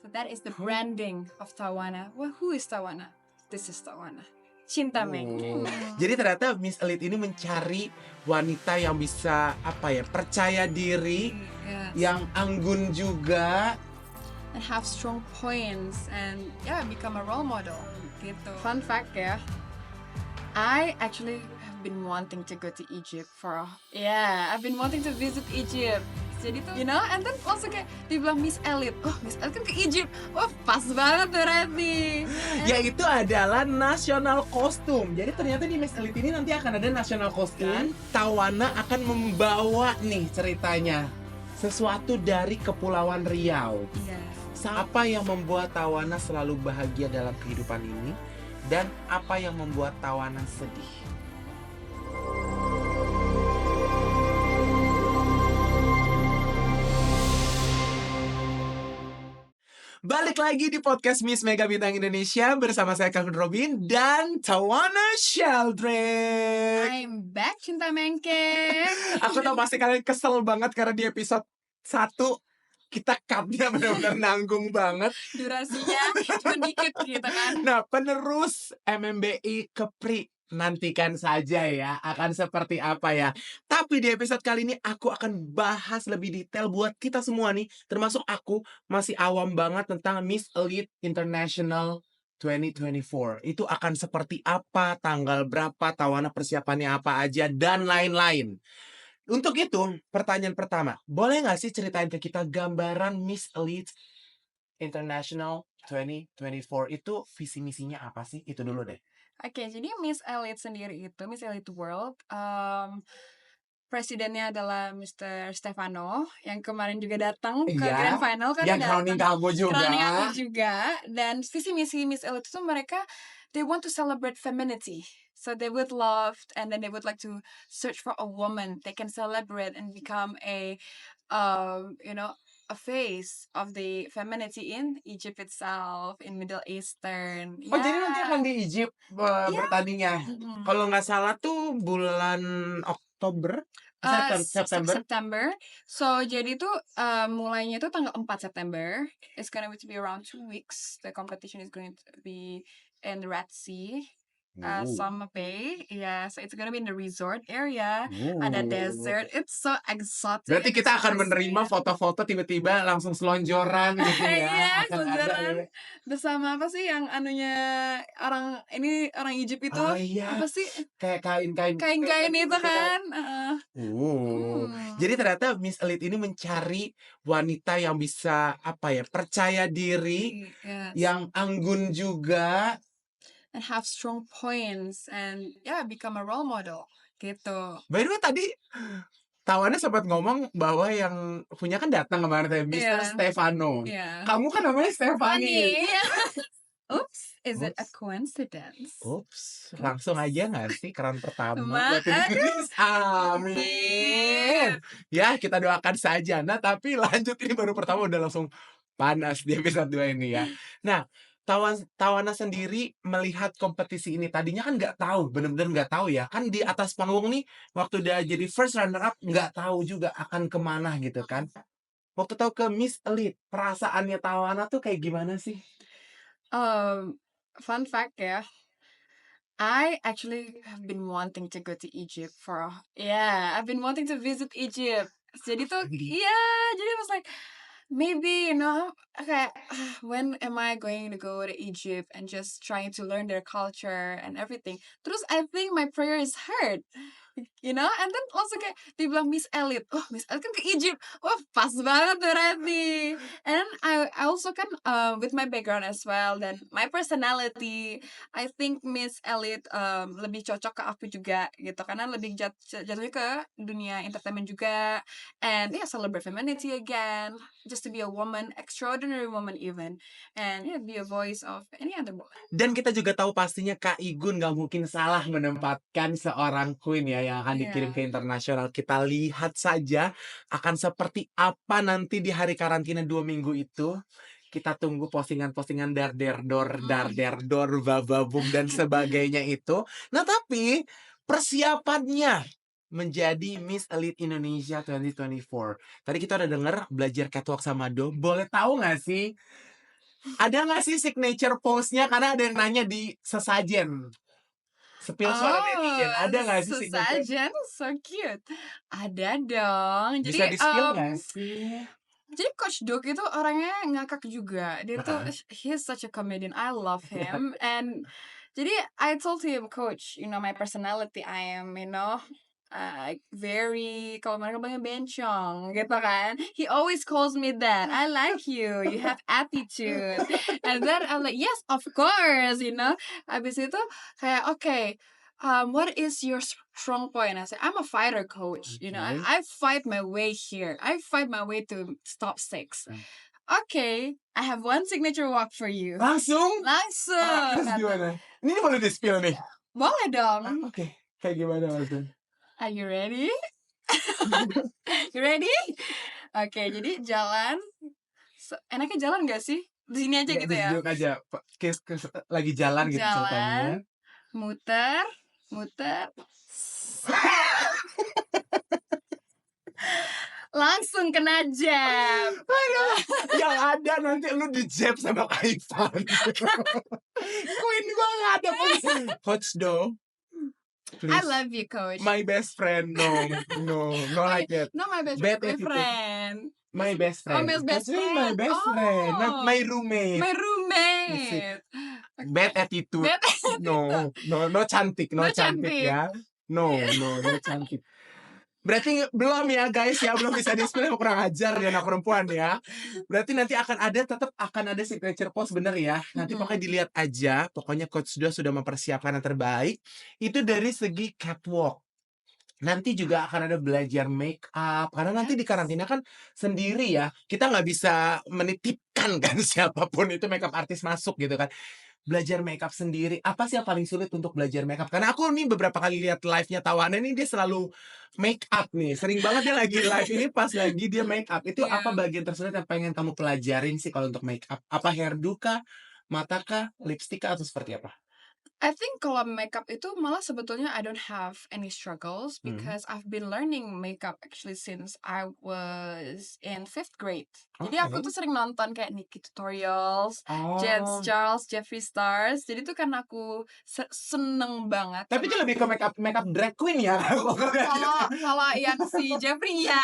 So that is the branding of Tawana. Well, who is Tawana? This is Tawana. Cinta Mengke. Jadi ternyata Miss Elite ini mencari wanita yang bisa percaya diri, yang anggun juga, and have strong points and become a role model gitu. Fun fact ya, I actually have been wanting to go to Egypt I've been wanting to visit Egypt. Jadi tuh, and then langsung kayak dibilang Miss Elite. Oh, Miss Elite kan ke Egypt. Wah, pas banget berarti. Yaitu adalah national costume. Jadi ternyata di Miss Elite ini nanti akan ada national costume. Tawana akan membawa nih ceritanya sesuatu dari Kepulauan Riau. Apa yang membuat Tawana selalu bahagia dalam kehidupan ini, dan apa yang membuat Tawana sedih? Balik lagi di podcast Miss Mega Bintang Indonesia bersama saya Calvin Robin dan Tawana Sheldrick. I'm back, Cinta Mengke. Aku tahu pasti kalian kesel banget karena di episode 1 kita cut-nya benar-benar nanggung banget. Durasinya cuma dikit gitu kan. Nah, penerus MMBI Kepri, nantikan saja ya akan seperti apa ya. Tapi di episode kali ini aku akan bahas lebih detail buat kita semua nih, termasuk aku masih awam banget tentang Miss Elite International 2024. Itu akan seperti apa, tanggal berapa, Tawana persiapannya apa aja, dan lain-lain. Untuk itu, pertanyaan pertama, boleh nggak sih ceritain ke kita gambaran Miss Elite International 2024 itu visi misinya apa sih? Itu dulu deh. Oke, jadi Miss Elite sendiri itu, Miss Elite World, presidennya adalah Mr. Stefano, yang kemarin juga datang ke Grand Final kan. Yang crowning kamu juga. Crowning aku juga. Dan visi misi Miss Elite itu mereka, they want to celebrate femininity. So they would love, and then they would like to search for a woman they can celebrate and become a face of the femininity in Egypt itself, in Middle Eastern. Oh, jadi nanti akan di Egypt bertandingnya. Kalau nggak salah tuh bulan Oktober, September. So jadi tuh mulainya tuh tanggal 4 September. It's gonna be around 2 weeks. The competition is going to be in the Red Sea. Summer Bay, so it's gonna be in the resort area. Ada desert, it's so exotic. Berarti kita akan menerima foto-foto tiba-tiba langsung selonjoran gitu ya. Iya, selonjoran bersama apa sih yang anunya orang Egypt itu? Apa sih? Kayak kain-kain itu kan. Jadi ternyata Miss Elite ini mencari wanita yang bisa percaya diri, yang anggun juga, and have strong points and become a role model gitu. By the way, tadi Tawana sempat ngomong bahwa yang punya kan datang kemarin Mr. Stefano. Kamu kan namanya Stefani. Oops, is it a coincidence? Oops, langsung aja nggak sih keran pertama? Amin. Ya, kita doakan saja. Nah, tapi lanjut, ini baru pertama udah langsung panas di episode 2 ini ya. Nah, Tawana sendiri melihat kompetisi ini tadinya kan nggak tahu, bener-bener nggak tahu ya. Kan di atas panggung nih, waktu dia jadi first runner up nggak tahu juga akan kemana gitu kan. Waktu tahu ke Miss Elite, perasaannya Tawana tuh kayak gimana sih? Fun fact ya, I actually have been wanting to go to Egypt I've been wanting to visit Egypt. Jadi tuh, jadi I was like, maybe, okay, when am I going to go to Egypt and just trying to learn their culture and everything. Terus I think my prayer is heard. And then langsung kayak dibilang Miss Elite. Oh, Miss Elite kan ke Egypt. Wah, pas banget berarti. And then I also kan with my background as well dan my personality, I think Miss Elite lebih cocok ke aku juga gitu, karena lebih jatuhnya ke dunia entertainment juga, and celebrate femininity again, just to be a woman, extraordinary woman even, and be a voice of any other woman. Dan kita juga tahu pastinya Kak Igun gak mungkin salah menempatkan seorang queen ya yang akan dikirim ke internasional. Kita lihat saja akan seperti apa nanti di hari karantina 2 minggu itu. Kita tunggu postingan-postingan dar bababum dan sebagainya itu. Nah, tapi persiapannya menjadi Miss Elite Indonesia 2024. Tadi kita udah denger belajar catwalk sama Do. Boleh tahu gak sih Ada nggak sih signature pose-nya? Karena ada yang nanya di sesajen. Spill suara netizen. Ada nggak sih signature? Sesajen, so cute. Ada dong. Bisa Jadi, di-spill nggak sih? jadi Coach Dok itu orangnya ngakak juga. Dia tuh Heeh. he's such a comedian. I love him. And jadi I told him, Coach, my personality, I am, very kalau mereka bilangnya bencong gitu kan. He always calls me that. I like you. You have attitude. And then I'm like, yes, of course. Abis itu kayak okay. What is your strong point? I said, I'm a fighter, coach. Okay. I fight my way here. I fight my way to top 6. Okay, I have one signature walk for you. Langsung? Langsung. Terus gimana? Ini boleh di-spill nih? Boleh dong. Oke. Kayak gimana langsung? Are you ready? You ready? Oke, jadi jalan. Enaknya jalan gak sih? Di sini aja gitu ya. Duduk aja. Lagi jalan gitu ceritanya. Muter. Langsung kena jab. Aduh, yang ada nanti lu di-jab sama Kaifan. Queen gua gak ada pun. Coach Do, please. I love you, coach. My best friend. No, like that. No, my best Bad friend. My best friend. Oh, my best friend. My best friend. Not my roommate. My roommate. Bad attitude. No, cantik, cantik ya. No, cantik. Berarti belum ya guys ya, belum bisa di-spill, kurang ajar dia anak perempuan ya. Berarti nanti tetap akan ada signature pose, bener ya. Nanti pokoknya dilihat aja, pokoknya Coach Do sudah mempersiapkan yang terbaik. Itu dari segi catwalk. Nanti juga akan ada belajar make up, karena nanti di karantina kan sendiri ya, kita nggak bisa menitipkan kan siapapun itu make up artis masuk gitu kan. Belajar makeup sendiri, apa sih yang paling sulit untuk belajar makeup? Karena aku nih beberapa kali lihat live-nya Tawana nih, dia selalu make up nih. Sering banget dia lagi live ini pas lagi dia make up. Itu apa bagian tersulit yang pengen kamu pelajarin sih kalau untuk make up? Apa hairdo kah, mata kah, lipstick kah, atau seperti apa? I think kalau makeup itu malah sebetulnya I don't have any struggles because I've been learning makeup actually since I was in 5th grade. Jadi aku tuh sering nonton kayak Nikki tutorials, Jens Charles, Jeffree Stars. Jadi tuh karena aku seneng banget. Tapi itu lebih ke makeup drag queen ya. Kalau yang si Jeffree ya.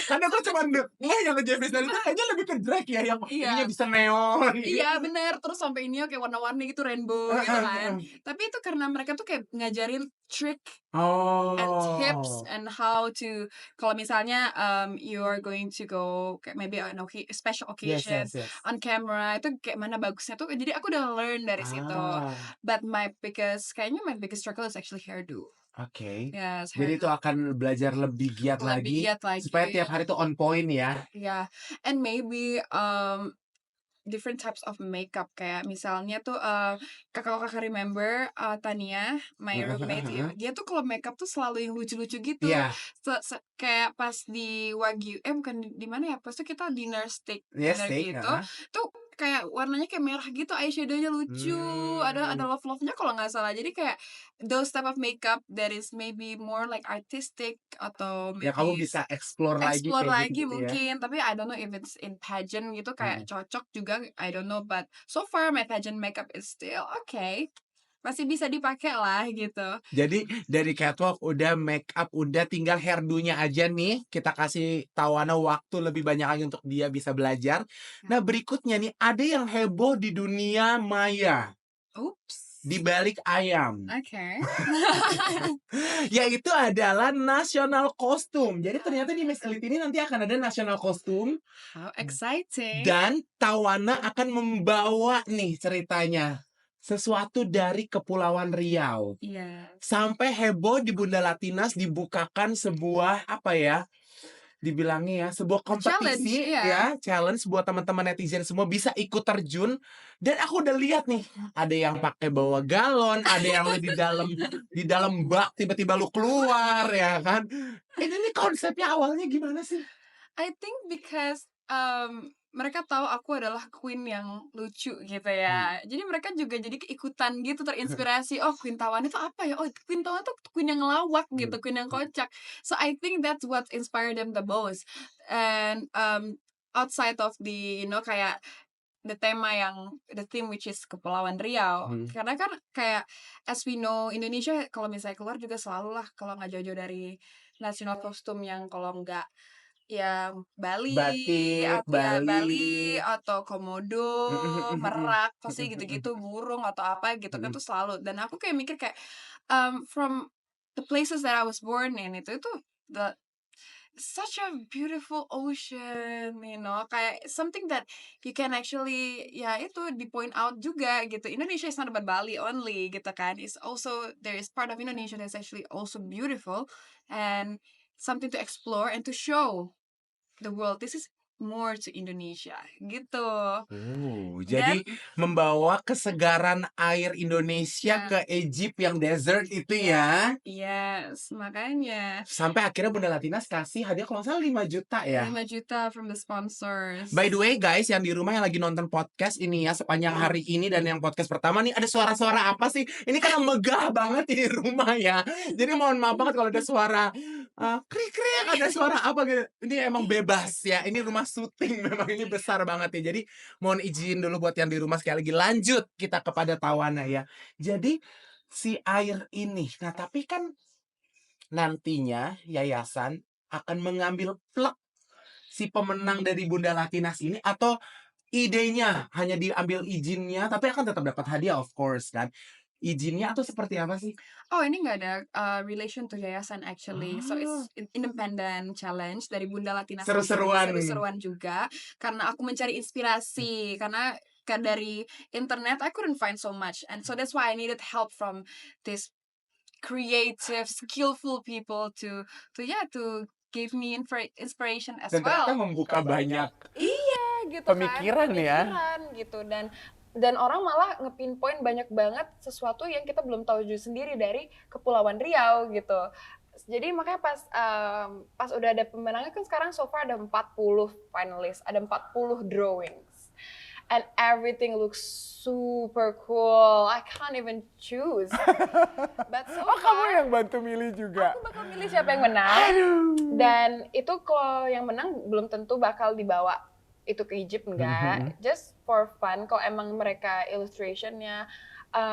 Karena aku cuma yang ke Jeffree Stars itu kayaknya lebih ke drag ya, yang ininya bisa neon. Iya bener, terus sampai ini kayak warna-warni gitu, rainbow gitu kan. Tapi itu karena mereka tuh kayak ngajarin trick and tips and how to, kalau misalnya you are going to go kayak maybe an special occasion on camera, itu kayak mana bagusnya tuh. Jadi aku udah learn dari situ. But kayaknya my biggest struggle is actually hairdo. Oke. Yes, jadi itu akan belajar lebih giat lagi supaya tiap hari tuh on point ya. Yeah, and maybe different types of makeup, kayak misalnya tuh kakak remember Tania, my roommate, dia tuh kalau makeup tuh selalu yang lucu-lucu gitu. Kayak pas di Wagyu, bukan di mana ya, pas tuh kita dinner steak gitu, tuh kayak warnanya kayak merah gitu, eyeshadownya lucu, ada love-nya kalau nggak salah. Jadi kayak those type of makeup that is maybe more like artistic, atau maybe kamu bisa explore lagi gitu mungkin ya. Tapi I don't know if it's in pageant gitu kayak cocok juga, I don't know, but so far my pageant makeup is still okay, masih bisa dipakai lah gitu. Jadi dari catwalk udah, make up udah, tinggal hairdo-nya aja nih. Kita kasih Tawana waktu lebih banyak lagi untuk dia bisa belajar. Nah berikutnya nih, ada yang heboh di dunia maya. Oops. Di balik ayam. Oke. Yaitu adalah national costume. Jadi ternyata di Miss Elite ini nanti akan ada national costume. How exciting. Dan Tawana akan membawa nih ceritanya sesuatu dari Kepulauan Riau. Sampai heboh di Bunda Latinas dibukakan sebuah dibilangnya ya, sebuah kompetisi challenge buat teman-teman netizen semua bisa ikut terjun. Dan aku udah lihat nih, ada yang pakai bawa galon, ada yang di dalam bak tiba-tiba lu keluar ya kan. Ini konsepnya awalnya gimana sih? I think because mereka tahu aku adalah queen yang lucu gitu ya. Jadi mereka juga jadi keikutan gitu, terinspirasi. Oh, Queen Tawana itu apa ya? Oh, Queen Tawana tuh queen yang ngelawak gitu, queen yang kocak. So I think that's what inspired them the most. And outside of the kayak the theme which is Kepulauan Riau. Karena kan kayak as we know Indonesia kalau misalnya keluar juga selalu lah kalau nggak jauh-jauh dari national costume yang kalau nggak yang Bali Batik, Bali Bali. atau Komodo, Merak, pasti gitu-gitu, burung atau apa gitu kan tuh selalu. Dan aku kayak mikir kayak from the places that I was born in itu the such a beautiful ocean, kayak something that you can actually ya itu di point out juga gitu. Indonesia is not about Bali only gitu kan. It's also there is part of Indonesia that's actually also beautiful and something to explore and to show the world. This is more to Indonesia gitu. Jadi membawa kesegaran air Indonesia Ya. ke Egypt yang desert itu ya. Yes, makanya Sampai akhirnya Bunda Latinas kasih hadiah kalau nggak salah 5 juta ya. 5 juta from the sponsors. By the way guys, yang di rumah yang lagi nonton podcast ini ya sepanjang hari ini dan yang podcast pertama nih, ada suara-suara apa sih? Ini kan megah banget di rumah ya. Jadi mohon maaf banget kalau ada suara krik-krik, ada suara apa gitu. Ini emang bebas ya. Ini rumah syuting, memang ini besar banget ya. Jadi mohon izin dulu buat yang di rumah sekali lagi. Lanjut kita kepada Tawana ya. Jadi si air ini, nah tapi kan nantinya yayasan akan mengambil plek si pemenang dari Bunda Latinas ini, atau idenya hanya diambil izinnya tapi akan tetap dapat hadiah of course kan. Izinnya atau seperti apa sih? Oh, ini nggak ada relation to yayasan actually. So it's independent challenge dari Bunda Latinas. Seru-seruan. Seru-seruan juga karena aku mencari inspirasi karena dari internet I couldn't find so much and so that's why I needed help from this creative, skillful people to give me inspiration as Dan well. ternyata membuka banyak Gitu pemikiran kan, ya. gitu dan orang malah ngepinpoint banyak banget sesuatu yang kita belum tahu juga sendiri dari Kepulauan Riau gitu. Jadi makanya pas udah ada pemenangnya kan sekarang so far ada 40 finalis, ada 40 drawings. And everything looks super cool. I can't even choose. But so far, Kamu yang bantu milih juga. aku bakal milih siapa yang menang. Dan itu kalau yang menang belum tentu bakal dibawa itu ke Egypt, enggak. Just for fun, kalau emang mereka illustrationnya,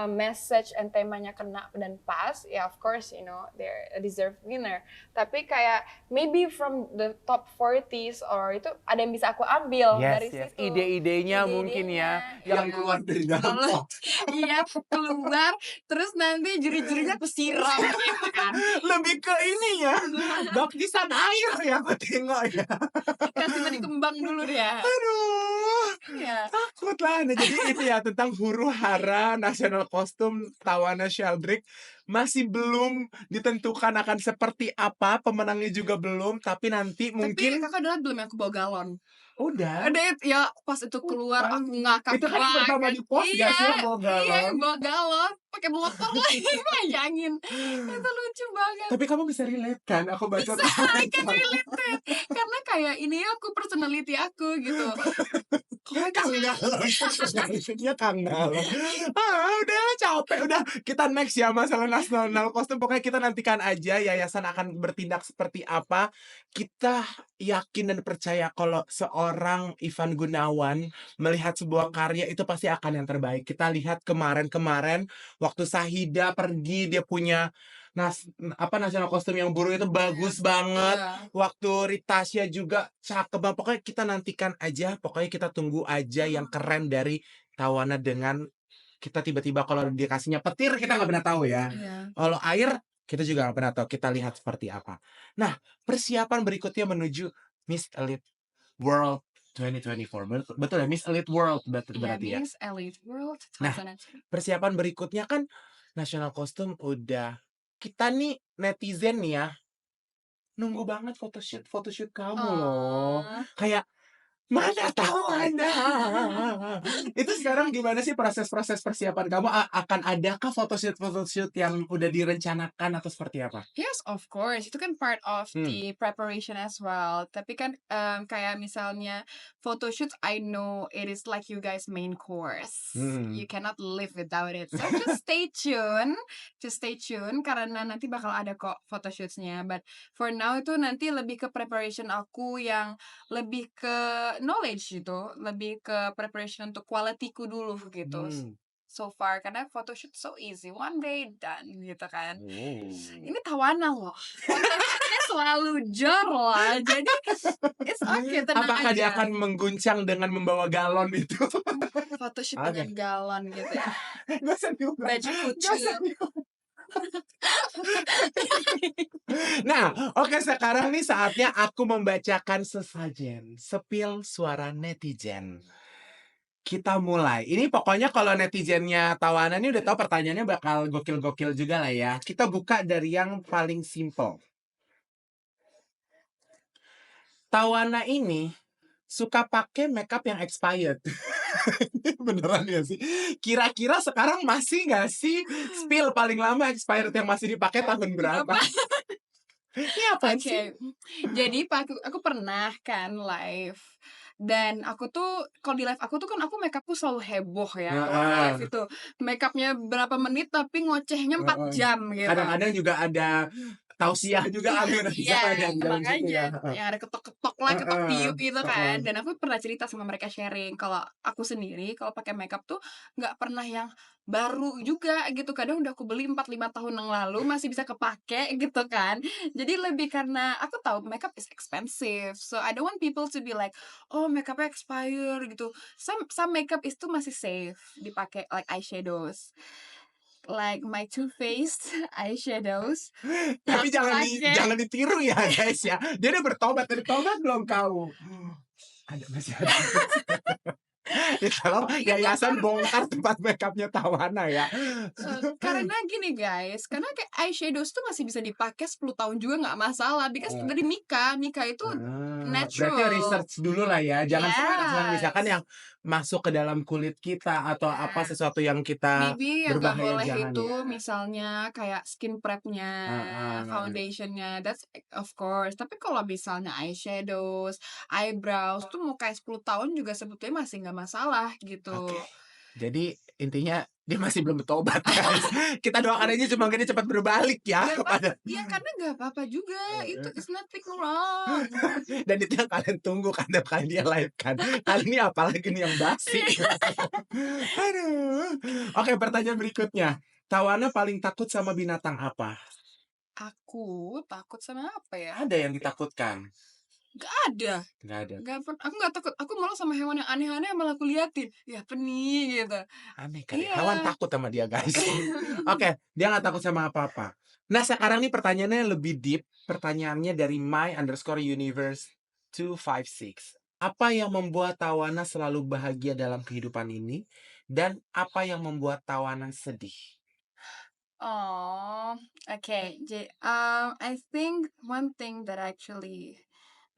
message and temanya kena dan pas, ya of course, they're a deserved winner. Tapi kayak maybe from the top 40s or itu ada yang bisa aku ambil dari situ. Ide-idenya mungkin ya yang keluar dari dalam pot. Iya, keluar, terus nanti juri-jurinya kesiram gitu kan. Lebih ke ini ya, baptisan air ya aku tengok ya. Kasih tadi kembang dulu ya. Aduh, Iya. takut lah. Nah, jadi itu ya tentang huru hara national costume Tawana Sheldrick masih belum ditentukan akan seperti apa, pemenangnya juga belum, tapi nanti mungkin. Tapi kakak udah belum yang aku bawa galon. Udah Ya pas itu keluar aku ngakak. itu kan pertama di post gak sih bawa galon? Iya, bawa galon, pakai motor lagi, bayangin. Itu lucu banget. Tapi kamu bisa relate kan? Aku baca Bisa, I can relate. Karena kayak ini aku personality aku gitu. Kang Galon, dia Kang Galon. Udah capek, udah kita next ya masalah nasional kostum. Pokoknya kita nantikan aja yayasan akan bertindak seperti apa. Kita yakin dan percaya kalau seorang Ivan Gunawan melihat sebuah karya itu pasti akan yang terbaik. Kita lihat kemarin waktu Sahida pergi, dia punya nasional kostum yang burung itu bagus banget. Waktu Ritasya juga cakep banget. Pokoknya kita nantikan aja. Pokoknya kita tunggu aja yang keren dari Tawana. Dengan kita tiba-tiba kalau dikasihnya petir kita nggak pernah tahu ya. Kalau air kita juga nggak pernah tahu. Kita lihat seperti apa. Nah, persiapan berikutnya menuju Miss Elite World 2024. Betul ya, Miss Elite World berarti ya. Miss Elite World 2024. Nah, persiapan berikutnya kan nasional kostum udah. Kita nih netizen nih ya, nunggu banget photoshoot kamu loh. Kayak mana tahu Anda. Itu sekarang gimana sih proses persiapan kamu? Akan adakah photoshoot yang udah direncanakan atau seperti apa? Yes, of course. Itu kan part of the preparation as well. Tapi kan kayak misalnya photoshoot, I know it is like you guys main course. You cannot live without it. So just stay tuned karena nanti bakal ada kok photoshootnya. But for now itu nanti lebih ke preparation aku yang lebih ke knowledge gitu, lebih ke preparation untuk quality-ku dulu gitu. So far karena photoshoot so easy, one day done gitu kan. Ini tawanan loh, photoshoot-nya selalu jor loh, jadi it's okay, tenang Apakah dia aja. akan mengguncang dengan membawa galon itu? Photoshoot Oke. dengan galon gitu ya, Gak usah diulang. baju Gak usah kucing. diulang. Nah, oke, sekarang nih saatnya aku membacakan sesajen sepil suara netizen. Kita mulai. Ini pokoknya kalau netizennya Tawana ini udah tahu pertanyaannya bakal gokil-gokil juga lah ya. Kita buka dari yang paling simple. Tawana ini suka pakai makeup yang expired. Beneran ya sih? Kira-kira sekarang masih nggak sih spill paling lama expired yang masih dipakai tahun berapa? Ini apaan sih? Oke, jadi aku pernah kan live, dan aku tuh kalau di live aku tuh kan aku makeupku selalu heboh ya kalau di live Heeh. itu. Makeupnya berapa menit tapi ngocehnya 4 Heeh. jam gitu. Kadang-kadang juga ada tausiah juga ada di Iya, sana di dalam situ makanya ya. Heeh. yang ada ketok-ketok lah, ketok Heeh. tiup gitu Heeh. kan. Dan aku pernah cerita sama mereka sharing kalau aku sendiri kalau pakai makeup tuh nggak pernah yang baru juga gitu. Kadang udah aku beli 4, 5 tahun yang lalu masih bisa kepake gitu kan. Jadi lebih karena aku tahu makeup is expensive. So I don't want people to be like, "Oh, makeupnya expire," gitu. Some makeup itu masih safe dipakai like eyeshadows. Like my Too Faced eyeshadows yang Tapi aku pakai. jangan ditiru ya guys ya. Dia udah bertobat belum kau? Ada masih ada. Ya tolong Iya, yayasan bongkar tempat makeupnya Tawana ya. karena gini guys, karena kayak eyeshadows tuh masih bisa dipakai 10 tahun juga nggak masalah, because dari Mika itu Berarti natural. research dulu lah ya. Jangan sembarang misalkan Yes. yang masuk ke dalam kulit kita atau apa Nah, sesuatu yang kita maybe yang nggak berbahaya boleh jangan itu ya. misalnya kayak skin prep-nya, Heeh. foundation-nya, that's of course. Tapi kalau misalnya eyeshadows, eyebrows tuh mau kayak 10 tahun juga sebetulnya masih nggak masalah gitu. Oke. Jadi intinya dia masih belum bertobat guys. Kita doakan aja cuma dia cepat berbalik ya Nggak apa, kepada ya karena nggak apa-apa juga, itu is nothing wrong. dan itu yang kalian tunggu kan tiap kali dia live kan. Kali ini apalagi nih yang basi. Aduh. Oke, pertanyaan berikutnya. Tawana paling takut sama binatang apa? Aku takut sama apa ya? Ada yang ditakutkan? Gak ada. Nggak ada. Aku nggak takut. Aku malah sama hewan yang aneh-aneh malah aku liatin. Ya apa nih gitu. Aneh kali. Iya. Hewan takut sama dia guys. Oke, dia nggak takut sama apa-apa. Nah, sekarang nih pertanyaannya lebih deep. Pertanyaannya dari my_universe256. Apa yang membuat Tawana selalu bahagia dalam kehidupan ini? Dan apa yang membuat Tawana sedih? Oh, okay. I think one thing that actually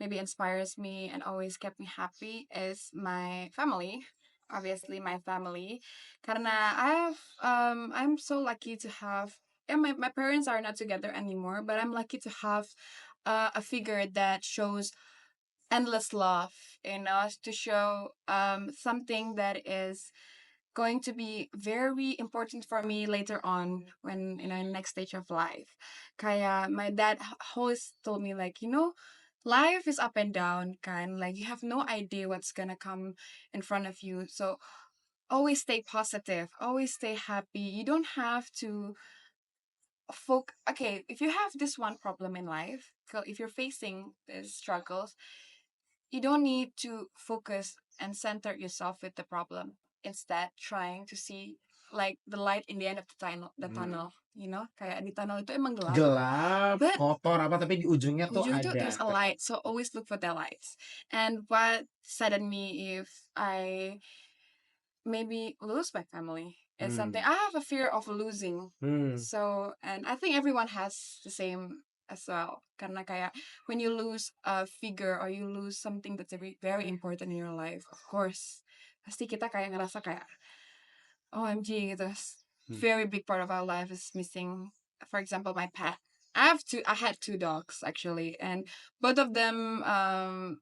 maybe inspires me and always kept me happy is my family. Obviously, my family. Karena I'm so lucky to have. Yeah, my parents are not together anymore, but I'm lucky to have a figure that shows endless love. To show something that is going to be very important for me later on when in our next stage of life. Kaya my dad always told me like, life is up and down, kind like you have no idea what's gonna come in front of you. So always stay positive, always stay happy. You don't have to okay, if you have this one problem in life, if you're facing these struggles, you don't need to focus and center yourself with the problem. Instead, trying to see like the light in the end of the tunnel. Kayak di tunnel itu emang gelap. Gelap, But kotor apa tapi di ujungnya tuh ujung tuh ada. there's a light, so always look for the lights. And what saddened me if I maybe lose my family is something I have a fear of losing. So, and I think everyone has the same as well. Karena kayak when you lose a figure or you lose something that's very, very important in your life, of course, pasti kita kayak ngerasa kayak OMG gitu. Very big part of our life is missing. For example, my pet. I had 2 dogs actually, and both of them are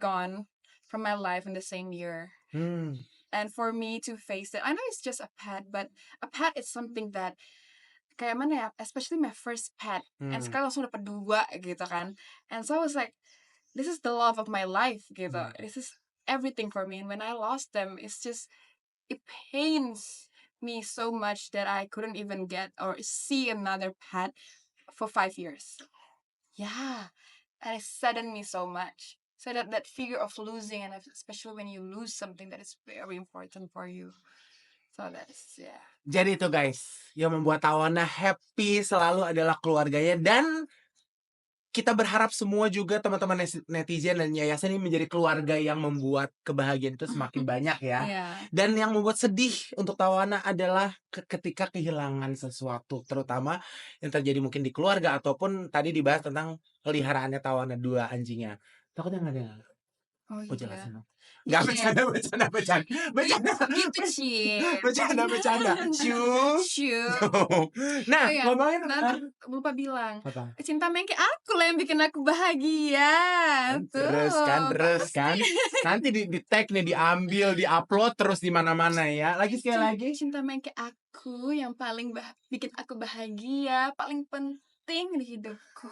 gone from my life in the same year. And for me to face it, I know it's just a pet, but a pet is something that kayak mana ya, especially my first pet. And sekarang langsung dapat 2 gitu kan. And so I was like, this is the love of my life gitu. This is everything for me. And when I lost them, it pains me so much that I couldn't even get or see another pet for 5 years. Yeah, and it saddened me so much. So that fear of losing, and especially when you lose something that is very important for you. So that's Jadi itu guys, yang membuat Tawana happy selalu adalah keluarganya, dan kita berharap semua juga teman-teman netizen dan yayasan ini menjadi keluarga yang membuat kebahagiaan itu semakin banyak ya. Yeah. Dan yang membuat sedih untuk Tawana adalah ketika kehilangan sesuatu, terutama yang terjadi mungkin di keluarga ataupun tadi dibahas tentang peliharaannya Tawana, 2 anjingnya. Takutnya nggak ada. Oh Oh, iya. jelasin dong. Nggak, bercanda. Gitu sih. Bercanda. Shoo. Nah, Oh iya, ngomongin lupa bilang. apa? Cinta Mengke aku lah yang bikin aku bahagia. Terus kan. Nanti di tag nih, diambil, diupload terus di mana-mana ya. Lagi sekali lagi. Cinta Mengke aku yang paling bikin aku bahagia, paling penting di hidupku.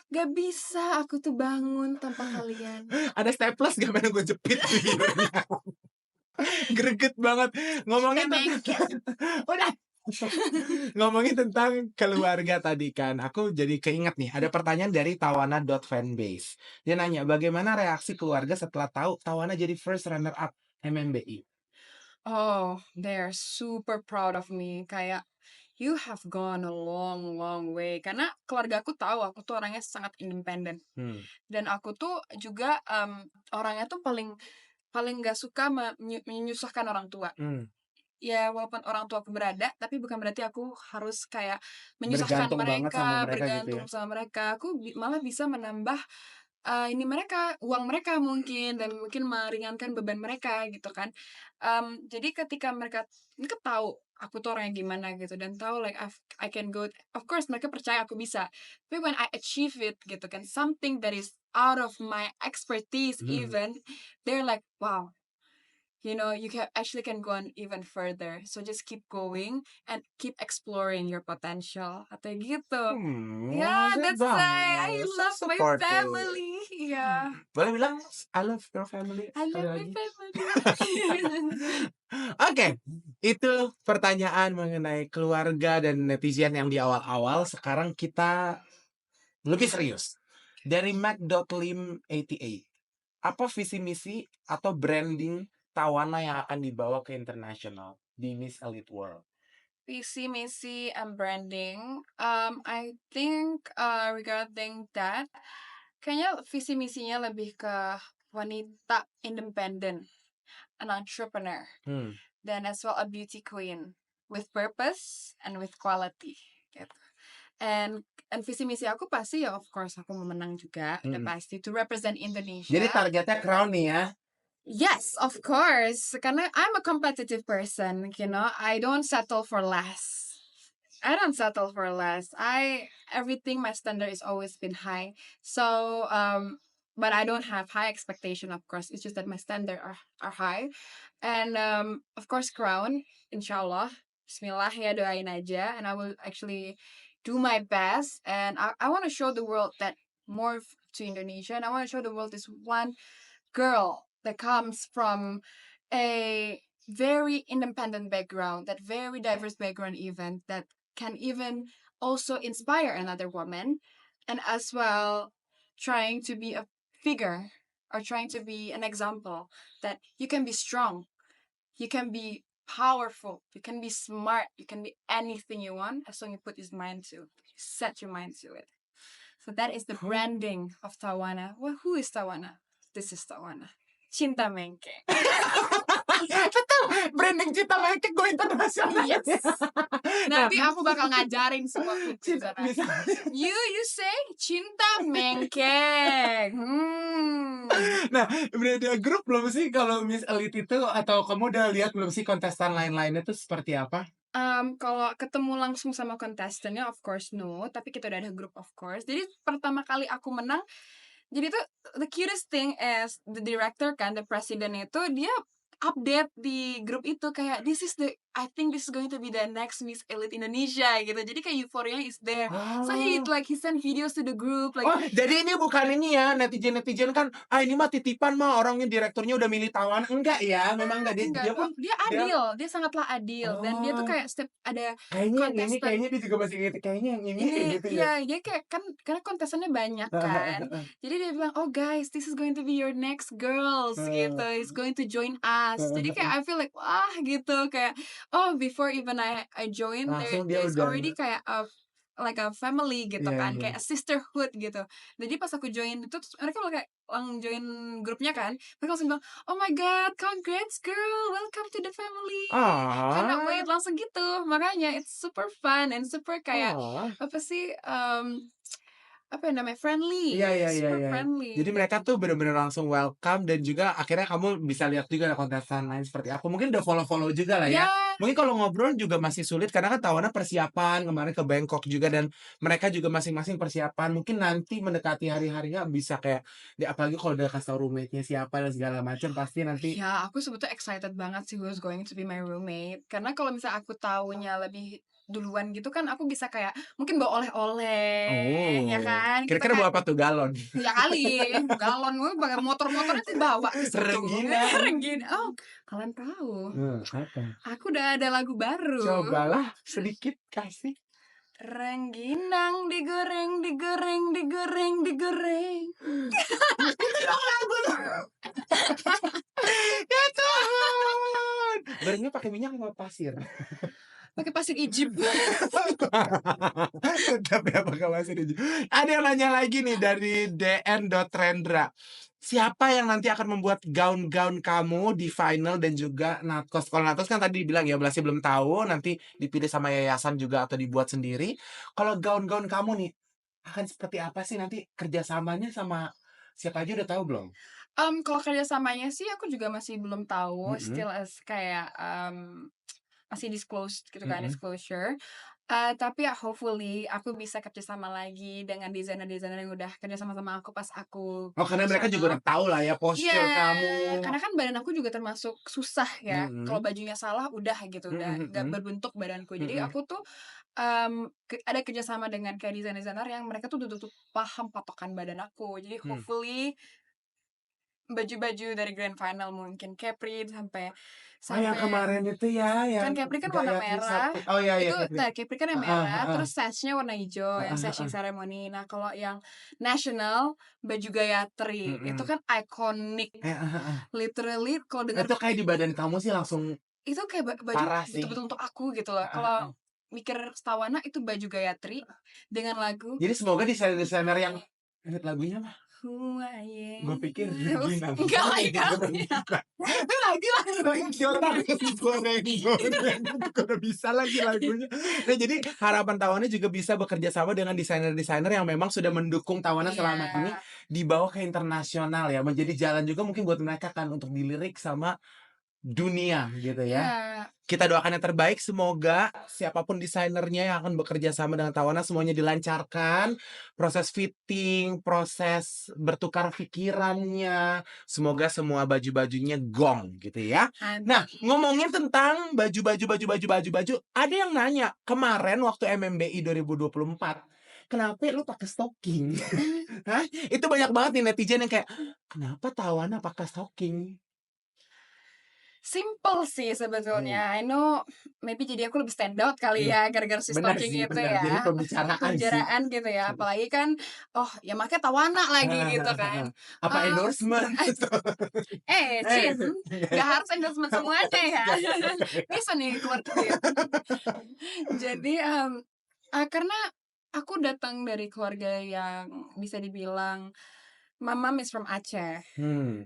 Gak bisa aku tuh bangun tanpa kalian. Ada staples gak mana gue jepit bibirnya. Greget banget. Ngomongin tentang udah. Ngomongin tentang keluarga tadi kan, aku jadi keinget nih, ada pertanyaan dari Tawana.fanbase. Dia nanya, bagaimana reaksi keluarga setelah tahu Tawana jadi first runner up MMBI? Oh, they're super proud of me. Kayak, you have gone a long, long way. Karena keluarga aku tahu aku tuh orangnya sangat independen. Dan aku tuh juga orangnya tuh paling gak suka menyusahkan orang tua. Ya walaupun orang tua aku berada, tapi bukan berarti aku harus kayak menyusahkan Bergantung banget sama mereka, mereka gitu bergantung ya. sama mereka. Aku malah bisa menambah uang mereka mungkin, dan mungkin meringankan beban mereka gitu kan. Jadi ketika mereka tahu aku tuh orangnya gimana gitu, dan tahu like I can go, of course mereka percaya aku bisa. Tapi when I achieve it gitu kan, something that is out of my expertise even, they're like, wow, you know, you can go on even further. So just keep going and keep exploring your potential. Atau gitu. Yeah, that's why I love my family. Yeah. Boleh bilang I love your family I sekali love my lagi? family. Oke, itu pertanyaan mengenai keluarga dan netizen yang di awal-awal. Sekarang kita lebih serius. Dari Mac.lim88, apa visi misi atau branding Tawana yang akan dibawa ke internasional di Miss Elite World? Visi misi and branding. I think regarding that, kayaknya visi misinya lebih ke wanita independen, an entrepreneur, dan as well a beauty queen with purpose and with quality gitu. And visi misi aku pasti ya of course aku mau menang juga, udah pasti to represent Indonesia. Jadi targetnya crown nih ya? Yes, of course. Karena I'm a competitive person, you know. I don't settle for less. Everything, my standard is always been high. So, but I don't have high expectation, of course. It's just that my standard are high. And of course, crown, inshallah. Bismillah ya, doain aja. And I will actually do my best. And I want to show the world that more to Indonesia. And I want to show the world this one girl that comes from a very independent background, that very diverse background even, that can even also inspire another woman, and as well trying to be a figure or trying to be an example that you can be strong, you can be powerful, you can be smart, you can be anything you want as long as you put your mind to, set your mind to it. So that is the branding of Tawana. Well, who is Tawana? This is Tawana. Cinta Mengke. Betul, branding Cinta Mengke go internasional. Yes. Nanti aku bakal ngajarin semua di sana. Bisa. You say Cinta Mengke. Nah, udah grup belum sih kalau Miss Elite itu, atau kamu udah lihat belum sih kontestan lain-lainnya tuh seperti apa? Kalau ketemu langsung sama kontestannya of course no, tapi kita udah ada grup of course. Jadi pertama kali aku menang, jadi tuh the cutest thing is the director kan, the president itu dia update di grup itu kayak this is the I think this is going to be the next Miss Elite Indonesia gitu. Jadi kayak euphoria is there. So he Oh. send videos to the group like Oh, jadi ini bukan ini ya, netizen-netizen kan, ini mah titipan mah orangnya direkturnya udah milih Tawana. Enggak ya, memang enggak, enggak dia dong. pun Dia dia adil, dia sangatlah adil dan dia tuh oh, kayak setiap ada kayaknya yang ini, kontestan kayaknya dia juga masih gitu, kayaknya yang ini, ini gitu ya? iya, dia kayak kan karena kontestannya banyak kan. Jadi dia bilang, "Oh guys, this is going to be your next girls," gitu. "Is going to join us." Jadi kayak I feel like, wah gitu kayak, oh before even I join Langsung dia there's udah already kayak like a family gitu iya kan, iya. kayak a sisterhood gitu. Jadi pas aku join itu terus mereka malah kayak join grupnya kan, mereka langsung bilang, "Oh my god, congrats girl, welcome to the family." Cannot wait Oh, langsung gitu. Makanya it's super fun and super kayak oh. apa sih, apa ya namanya, Iya friendly, iya iya super iya. Jadi friendly. mereka tuh bener-bener langsung welcome dan juga akhirnya kamu bisa lihat juga ada kontestan lain seperti aku. Mungkin udah follow-follow juga lah ya. Ya, Mungkin kalau ngobrol juga masih sulit karena kan tahuannya persiapan, kemarin ke Bangkok juga dan mereka juga masing-masing persiapan. Mungkin nanti mendekati hari-harinya bisa kayak apalagi kalau udah kasih tau roommate-nya siapa dan segala macam pasti nanti ya aku sebetulnya excited banget sih who's going to be my roommate. Karena kalau misalnya aku taunya lebih duluan gitu kan aku bisa kayak mungkin bawa oleh-oleh, ya oh, kan? Kita kira-kira kayak bawa apa tuh galon? ya kali, galon gue pakai motor-motornya dibawa ke situ. Rengginang. Renggina. Oh, kalian tahu, Apa? aku udah ada lagu baru. Cobalah sedikit kasih. Rengginang digoreng, digoreng, digoreng, digoreng. Itu dong lagunya. Ya Tuhan. Gorengnya pakai minyak apa pasir? Pakai pasir Egypt. Tapi apa masih ada yang nanya lagi nih dari dn.rendra. Siapa yang nanti akan membuat gaun-gaun kamu di final dan juga Natkos? Kalau Natkos kan tadi dibilang ya masih belum tahu, nanti dipilih sama yayasan juga atau dibuat sendiri. Kalau gaun-gaun kamu nih akan seperti apa sih nanti kerjasamanya sama siapa aja udah tahu belum? Kalau kerjasamanya sih aku juga masih belum tahu, Mhm, still as kayak, masih disclosed gitu kan, mhm. disclosure. Tapi ya hopefully aku bisa kerjasama lagi dengan desainer-desainer yang udah kerja sama aku pas aku Oh karena mereka juga profesional. udah tahu lah ya Iya, postur kamu. karena kan badan aku juga termasuk susah ya, kalau Mhm, bajunya salah udah gitu, udah mhm nggak mhm, berbentuk badanku. Jadi mhm. aku tuh, ada kerjasama dengan kayak desainer-desainer yang mereka tuh betul-betul paham patokan badan aku. Jadi Hmm. hopefully baju-baju dari grand final mungkin Capri sampai Oh yang sampai yang kemarin itu ya, yang kan Capri kan warna Gayatri merah, Sakti. Oh iya iya itu Kepri. nah Capri kan yang Heeh merah, heeh, terus sash-nya warna hijau, yang heeh sashing heeh. ceremony. Nah, kalau yang national, baju Gayatri, itu Mhm. kan iconic. Heeh heeh. Literally kalau denger Itu kayak di badan kamu sih langsung itu kayak baju parah sih. betul-betul untuk aku gitu loh. Heeh Kalau heeh. mikir Setawana itu baju Gayatri dengan lagu Jadi semoga desainer-desainer yang ingat lagunya mah, Who I gue pikir Am. Regina. Enggak lagi Lagi lagi otak goreng-goreng udah bisa lagi lagunya. Nah jadi harapan Tawana juga bisa bekerja sama dengan desainer-desainer yang memang sudah mendukung Tawana Iya. selama ini dibawa ke internasional ya, menjadi jalan juga mungkin buat mereka kan untuk dilirik sama dunia gitu ya. Iya. Kita doakan yang terbaik, semoga siapapun desainernya yang akan bekerja sama dengan Tawana semuanya dilancarkan, proses fitting, proses bertukar pikirannya, semoga semua baju-bajunya gong gitu ya. Nah, Amin. ngomongin tentang baju, ada yang nanya, kemarin waktu MMBI 2024, kenapa lu pakai stocking? Hah? Itu banyak banget nih netizen yang kayak, "Kenapa Tawana pakai stocking?" Simple sih Hmm. sebetulnya. I know maybe jadi aku lebih stand out kali Iya, ya gara-gara si benar stalking sih, itu benar. Jadi ya. pembicaraan sih. Pembicaraan gitu ya. Apalagi kan oh ya makanya Tawana lagi gitu kan. Apa Mmm, endorsement? Eh, Cin, nggak harus endorsement semuanya ya. Bisa nih keluar duit. Jadi, karena aku datang dari keluarga yang bisa dibilang my mom is from Aceh.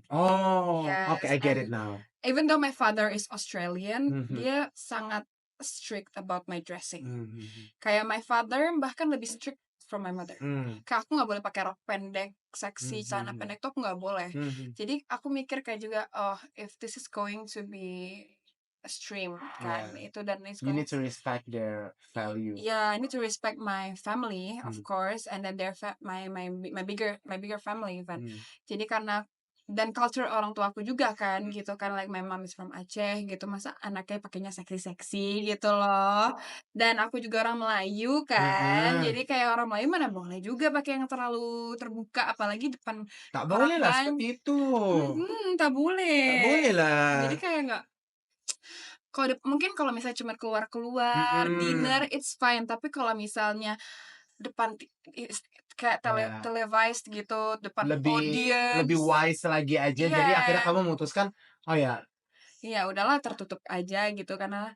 Oh, okay, Yes, I get it and now. even though my father is Australian, Mhm, dia sangat strict about my dressing. mhm, Kayak my father bahkan lebih strict from my mother. mmm, Kayak aku nggak boleh pakai rok pendek, seksi, celana mhm, pendek tuh aku nggak boleh. mhm, Jadi aku mikir kayak juga, oh if this is going to be a stream kan, yeah. itu dan it's You going need to respect their value. yeah, I need to respect my family, of Mhm, course, and then their my bigger family even. mhm, Jadi karena dan culture orang tuaku juga kan gitu kan, like my mom is from Aceh gitu, masa anaknya pakainya seksi-seksi gitu loh. Dan aku juga orang Melayu kan, Heeh. jadi kayak orang Melayu mana boleh juga pakai yang terlalu terbuka, apalagi depan Tak orang bolehlah seperti itu. tak Tak boleh. Jadi bolehlah. kayak nggak kalau mungkin kalau misalnya cuma keluar-keluar, dinner, Mhm. it's fine, tapi kalau misalnya depan kayak Ya, televised gitu, depan lebih lebih audience. wise lagi aja, jadi akhirnya Iya. kamu memutuskan, oh ya Iya udahlah tertutup aja gitu, karena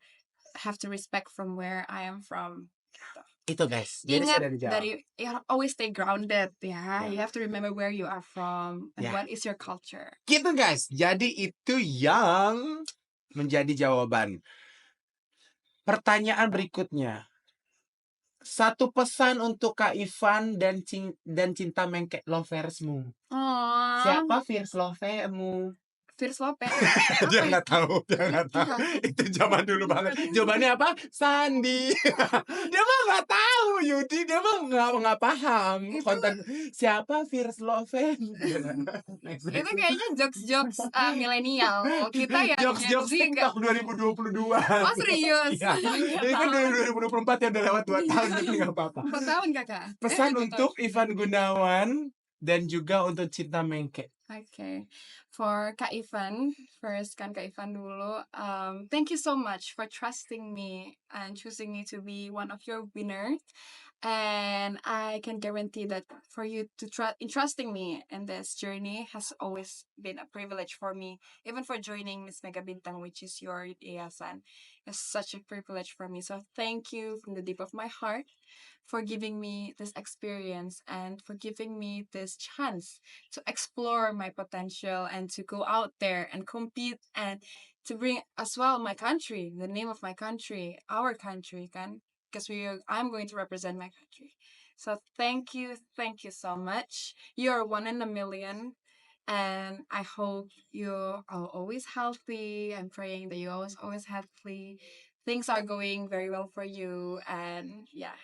have to respect from where I am from, gitu. itu guys, jadi Ingat saya udah dijawab. dari ya always stay grounded ya, Ya, you have to remember where you are from and ya, what is your culture. gitu guys. Jadi itu yang menjadi jawaban. Pertanyaan berikutnya, satu pesan untuk Kak Ivan dan Cinta Mengkek Loversmu. Oh, Siapa First Lovermu? Fierce Lope, Dia apa nggak itu? tahu, dia nggak tahu. Enggak, Itu zaman dulu banget. nggak tahu. Jawabannya apa? Sandi. Dia mah nggak tahu, Yudi. Dia mah nggak paham Itu konten siapa First Loven. Next, itu next. kayaknya jokes-jokes milenial. Kita yang Gen Z Jokes-jokes nggak. TikTok 2022. Oh serius? Iya, Nggak ini kan tahu. 2024 ya, udah lewat 2 tahun, jadi nggak apa-apa. 4 tahun kakak? Pesan 2 tahun. untuk Ivan Gunawan dan juga untuk Cinta Mengke. Okay. For Kak Ivan, first kan Kak Ivan dulu. Thank you so much for trusting me and choosing me to be one of your winners. And I can guarantee that for you to trusting me in this journey has always been a privilege for me. Even for joining Miss Mega Bintang, which is your yayasan, it's such a privilege for me. So thank you from the deep of my heart for giving me this experience and for giving me this chance to explore my potential and to go out there and compete and to bring as well my country, the name of my country, our country, kan? Because I'm going to represent my country. So thank you so much. You're one in a million, and I hope you are always healthy. I'm praying that you always healthy. Things are going very well for you, and yeah,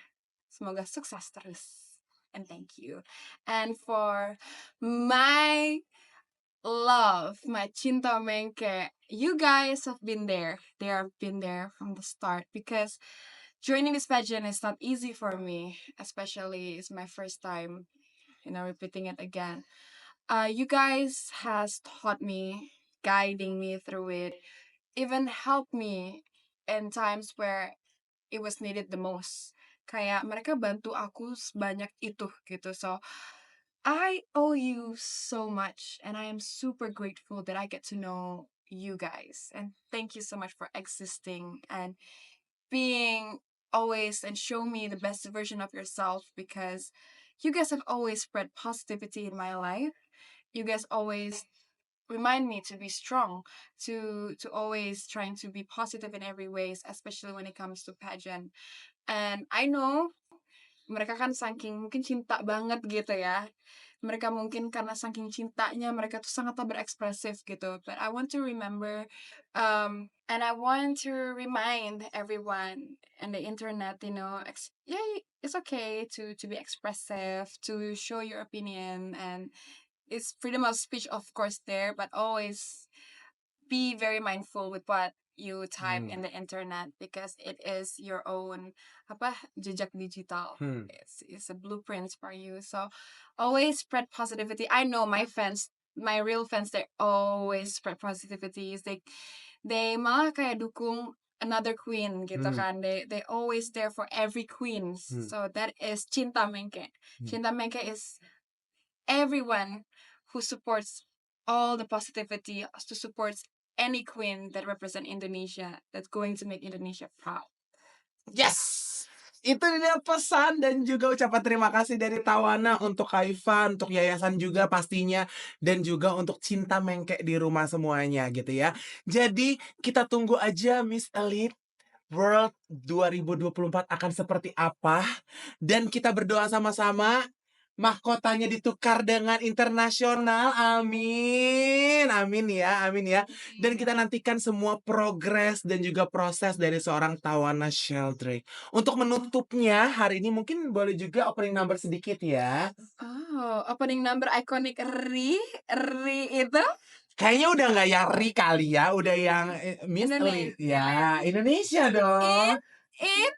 semoga sukses terus. And thank you. And for my love, my Cinta Mengke, you guys have been there. They have been there from the start because joining this pageant is not easy for me, especially it's my first time, repeating it again. You guys has taught me, guiding me through it, even helped me in times where it was needed the most. Kayak mereka bantu aku sebanyak itu gitu. So I owe you so much, and I am super grateful that I get to know you guys. And thank you so much for existing and being always and show me the best version of yourself, because you guys have always spread positivity in my life. You guys always remind me to be strong, to always trying to be positive in every ways, especially when it comes to pageant. And I know mereka kan saking mungkin cinta banget gitu ya. Mereka mungkin karena saking cintanya mereka tuh sangatlah berekspresif gitu. But I want to remember, and I want to remind everyone in the internet, yeah, it's okay to be expressive, to show your opinion, and it's freedom of speech, of course, there, but always be very mindful with what you type Hmm. in the internet, because it is your own apa jejak digital. It's a blueprint for you. So always spread positivity. I know my fans, my real fans, they always spread positivity. They malah kayak dukung another queen gitu kan. They always there for every queen. So that is Cinta Mengke. Cinta Mengke is everyone who supports all the positivity, to support any queen that represent Indonesia, that's going to make Indonesia proud. Yes! Itu dia pesan dan juga ucapan terima kasih dari Tawana untuk Kak Ivan, untuk yayasan juga pastinya, dan juga untuk Cinta Mengke di rumah semuanya gitu ya. Jadi kita tunggu aja Miss Elite World 2024 akan seperti apa, dan kita berdoa sama-sama mahkotanya ditukar dengan internasional. Amin. Amin ya, amin ya. Dan kita nantikan semua progres dan juga proses dari seorang Tawana Sheldrake. Untuk menutupnya hari ini mungkin boleh juga opening number sedikit ya. Oh, opening number iconic Ri itu Kayaknya udah nggak yang Ri kali ya, udah yang Miss Li. Ya, Indonesia dong.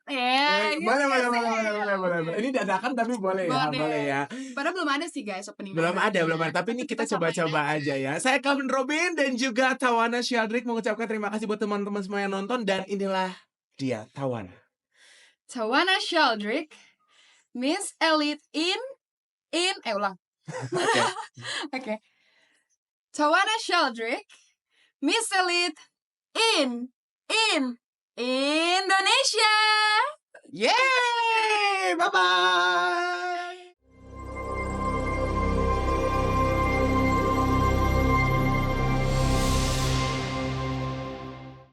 ya, Boleh, boleh, yes, boleh, yes. boleh, boleh, boleh, boleh. Ini dadakan tapi boleh ya, boleh Boleh. ya. Padahal belum ada sih guys opening Belum ada, numbernya. belum ada. Tapi ini kita samain coba-coba aja ya. Saya Calvin Robin dan juga Tawana Sheldrake mengucapkan terima kasih buat teman-teman semua yang nonton. Dan inilah dia, Tawana. Tawana Sheldrake, Miss Elite ulang. Oke. Oke. Tawana Sheldrake, Miss Elite in Indonesia. Yeay! Bye-bye!